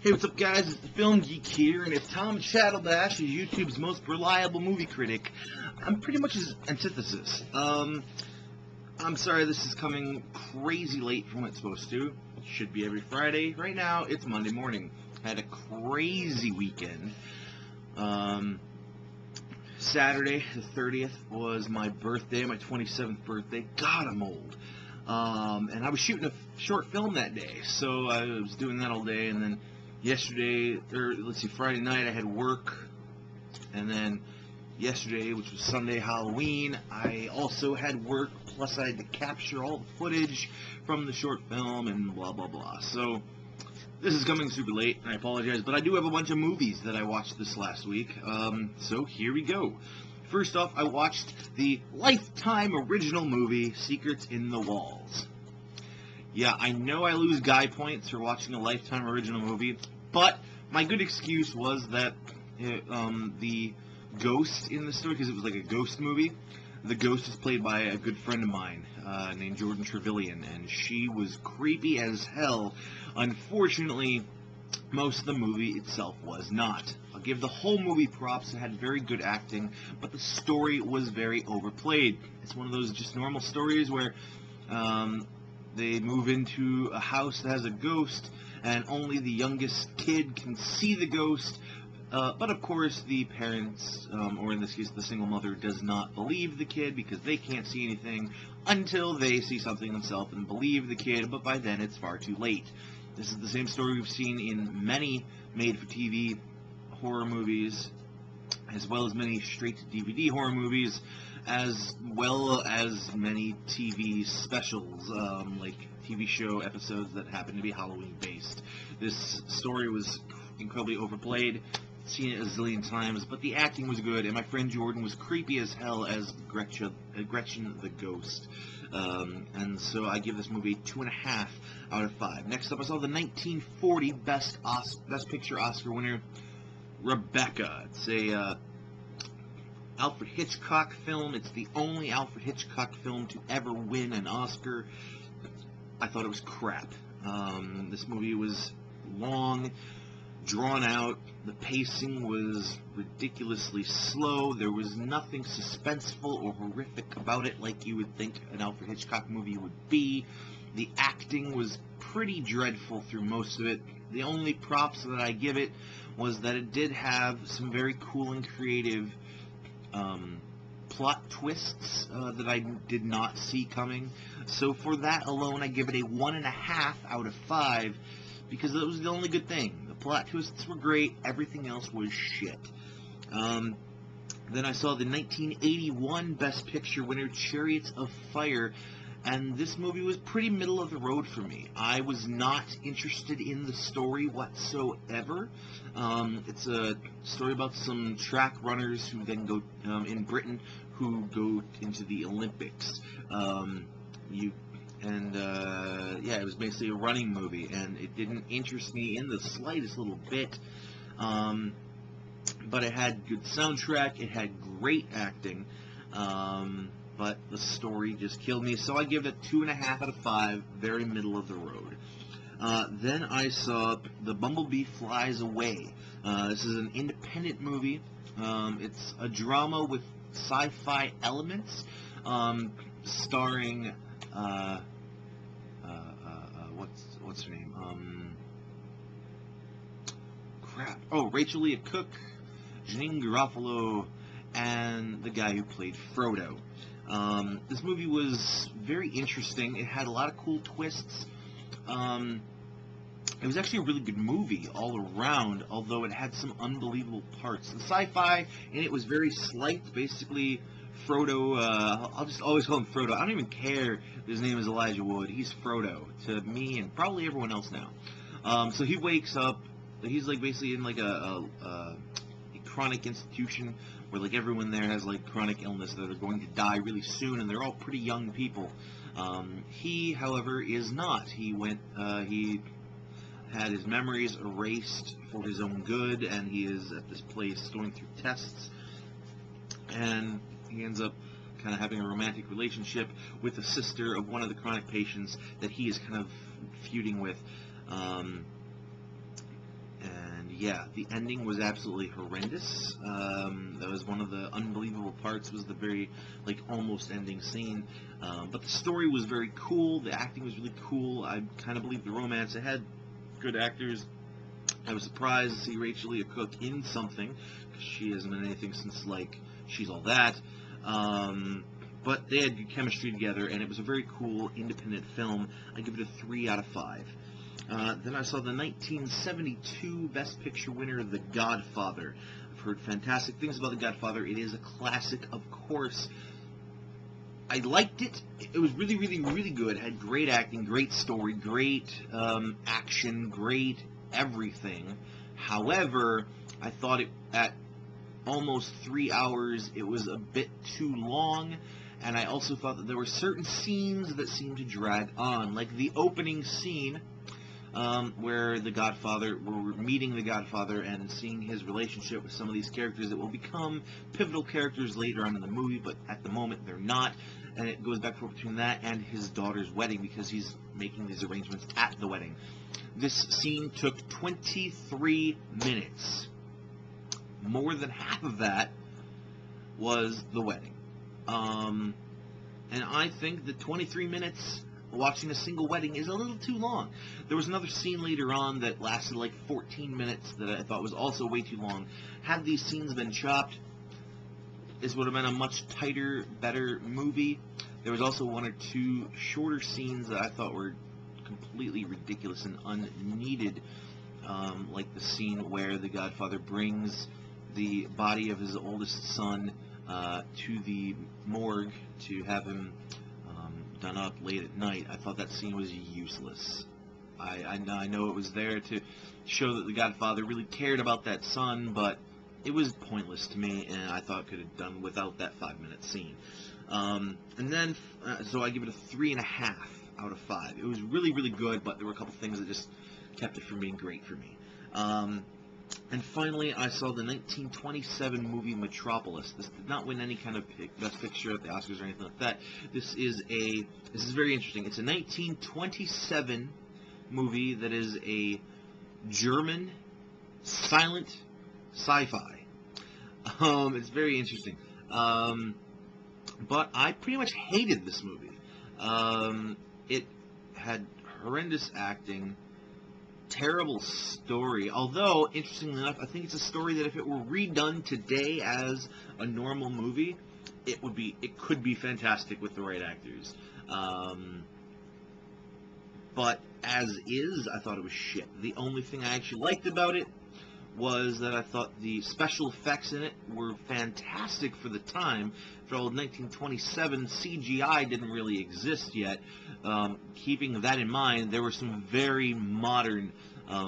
Hey, what's up, guys? It's the Film Geek here, and if Tom Chattelbash is YouTube's most reliable movie critic, I'm pretty much his antithesis. I'm sorry this is coming crazy late from when it's supposed to. It should be every Friday. Right now, it's Monday morning. I had a crazy weekend. Saturday, the 30th, was my birthday, my 27th birthday. God, I'm old. And I was shooting a short film that day, so I was doing that all day, and then Friday night I had work, and then yesterday, which was Sunday, Halloween, I also had work, plus I had to capture all the footage from the short film, and blah, blah, blah. So, this is coming super late, and I apologize, but I do have a bunch of movies that I watched this last week, so here we go. First off, I watched the Lifetime original movie, Secrets in the Walls. Yeah, I know I lose guy points for watching a Lifetime original movie, but my good excuse was that the ghost in the story, because it was like a ghost movie, the ghost is played by a good friend of mine named Jordan Trevelyan, and she was creepy as hell. Unfortunately, most of the movie itself was not. I'll give the whole movie props. It had very good acting, but the story was very overplayed. It's one of those just normal stories where they move into a house that has a ghost, and only the youngest kid can see the ghost. But of course, the parents, or in this case, the single mother, does not believe the kid because they can't see anything until they see something themselves and believe the kid, but by then it's far too late. This is the same story we've seen in many made-for-TV horror movies, as well as many straight-to-DVD horror movies, as well as many TV specials, like TV show episodes that happen to be Halloween-based. This story was incredibly overplayed, seen it a zillion times, but the acting was good, and my friend Jordan was creepy as hell as Gretchen the Ghost. And so I give this movie 2.5 out of 5. Next up, I saw the 1940 Best Picture Oscar winner, Rebecca. It's a Alfred Hitchcock film. It's the only Alfred Hitchcock film to ever win an Oscar. I thought it was crap. This movie was long, drawn out. The pacing was ridiculously slow. There was nothing suspenseful or horrific about it like you would think an Alfred Hitchcock movie would be. The acting was pretty dreadful through most of it. The only props that I give it was that it did have some very cool and creative plot twists that I did not see coming. So for that alone, I give it a 1.5 out of 5, because that was the only good thing. The plot twists were great, everything else was shit. Then I saw the 1981 Best Picture winner, Chariots of Fire, and this movie was pretty middle of the road for me. I was not interested in the story whatsoever. It's a story about some track runners who then go, in Britain, who go into the Olympics. Yeah, it was basically a running movie, and it didn't interest me in the slightest little bit. But it had good soundtrack, it had great acting, but the story just killed me, so I give it 2.5 out of 5, very middle of the road. Then I saw The Bumblebee Flies Away. This is an independent movie. It's a drama with sci-fi elements, starring, what's her name? Rachel Leah Cook, Janine Garofalo, and the guy who played Frodo. This movie was very interesting. It had a lot of cool twists. It was actually a really good movie all around, although it had some unbelievable parts. The sci-fi in it was very slight. Basically, Frodo, I'll just always call him Frodo. I don't even care if his name is Elijah Wood. He's Frodo to me and probably everyone else now. So he wakes up. He's like basically in like a chronic institution where like everyone there has like chronic illness that are going to die really soon, and they're all pretty young people. He, however, is not. He had his memories erased for his own good, and he is at this place going through tests, and he ends up kind of having a romantic relationship with the sister of one of the chronic patients that he is kind of feuding with. yeah, the ending was absolutely horrendous. That was one of the unbelievable parts, was the very, like, almost ending scene. But the story was very cool. The acting was really cool. I kind of believed the romance. It had good actors. I was surprised to see Rachel Leah Cook in something, because she hasn't been in anything since, like, She's All That. But they had good chemistry together, and it was a very cool, independent film. I give it a 3 out of 5. Then I saw the 1972 Best Picture winner, The Godfather. I've heard fantastic things about The Godfather. It is a classic, of course. I liked it. It was really, really, really good. It had great acting, great story, great action, great everything. However, I thought it, at almost 3 hours, it was a bit too long, and I also thought that there were certain scenes that seemed to drag on, like the opening scene where we're meeting the Godfather and seeing his relationship with some of these characters that will become pivotal characters later on in the movie, but at the moment they're not, and it goes back and forth between that and his daughter's wedding, because he's making these arrangements at the wedding. This scene took 23 minutes. More than half of that was the wedding. And I think that 23 minutes watching a single wedding is a little too long. There was another scene later on that lasted like 14 minutes that I thought was also way too long. Had these scenes been chopped, this would have been a much tighter, better movie. There was also 1 or 2 shorter scenes that I thought were completely ridiculous and unneeded, like the scene where the Godfather brings the body of his oldest son to the morgue to have him done up late at night. I thought that scene was useless. I know it was there to show that the Godfather really cared about that son, but it was pointless to me, and I thought it could have done without that 5-minute scene. And then, so I give it a 3.5 out of 5. It was really, really good, but there were a couple things that just kept it from being great for me. And finally, I saw the 1927 movie Metropolis. This did not win any kind of Best Picture at the Oscars or anything like that. This is very interesting. It's a 1927 movie that is a German silent sci-fi. It's very interesting. But I pretty much hated this movie. It had horrendous acting, terrible story, although, interestingly enough, I think it's a story that if it were redone today as a normal movie, it could be fantastic with the right actors. But as is, I thought it was shit. The only thing I actually liked about it was that I thought the special effects in it were fantastic for the time. For all 1927, CGI didn't really exist yet. Keeping that in mind, there were some very modern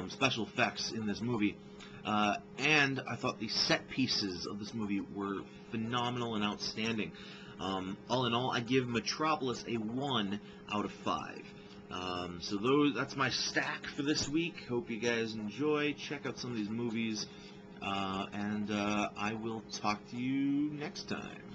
special effects in this movie. And I thought the set pieces of this movie were phenomenal and outstanding. All in all, I give Metropolis a 1 out of 5. So that's my stack for this week. Hope you guys enjoy. Check out some of these movies, and I will talk to you next time.